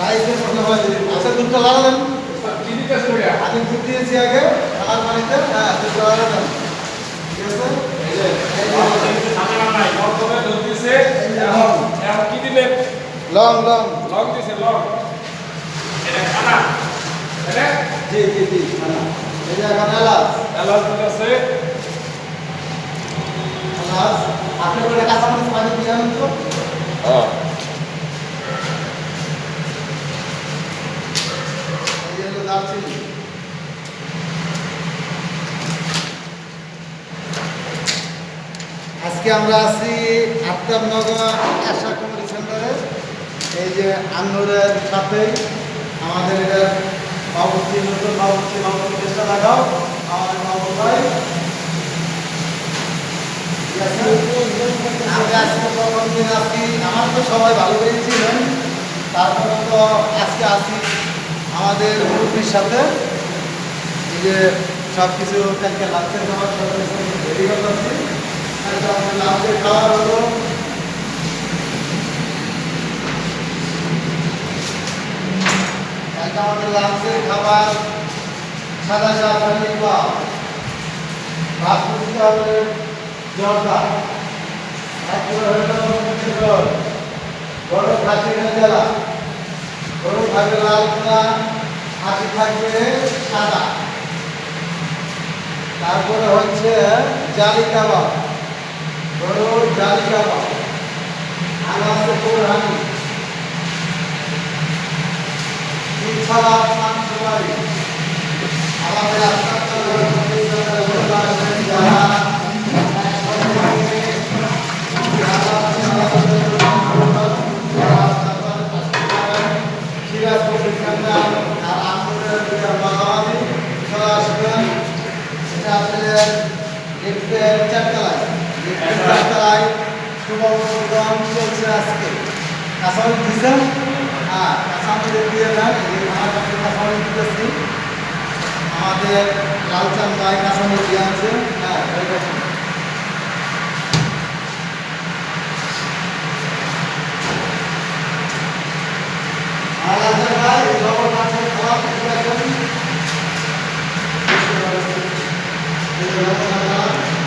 রাইসের মধ্যে হয় আচ্ছা দুধটা লাগালেন আমি দুধ দিয়েছি আগে খানার পানিতে হ্যাঁ দুধটা লাগালেন ঠিক আছে লং লং জি জি জি খানা এই যে এখন এলাচ এলাচ আপনি করে কাঁচামরিচ পানি দিয়ে আনুন তো এই যে হলো দারচিনি আজকে আমরা আছি আফতাবনগর আশা কমিটি সেন্টারে এই যে আন্নুরের সাথে আমাদের এটা বাবুর্চি নতুন বাবুর্চি চেষ্টা লাগাও আমাদের বাবু ভাই আমি আজকে প্রথম দিন আসি আমার তো সবাই ভালো করেই ছিলেন তারপরে তো আজকে আসি আমাদের মুরব্বীর সাথে এই যে সব কিছু কালকে লাঞ্চের খাবার সব কিছু রেডি করতেছি আমাদের লাঞ্চের খাবার হলো কালকে আমাদের লাঞ্চের খাবার সাদা শাহী পোলাও ভাত করতে হবে জর্দা তারপরে হলো বড় খাসির জেলা বড় থাকবে লাল পোলা খাসি থাকবে সাদা তারপরে হচ্ছে জালি কাবাব বড় জালি কাবাব আর আছে কোরহানি ইনশাআল্লাহ মানসুরি আমাদের চারতলায় শুভগ্রাম চলছে আজকে কাঁচামরিচ দিচ্ছেন হ্যাঁ কাঁচামরিচ দিয়ে দেন আমার কাছে কাঁচামরিচ দিতেছি আমাদের লালচাঁদ ভাই কাঁচামরিচ দিয়ে আছে হ্যাঁ লালচাঁদ ভাই লবণ মাছের খাওয়া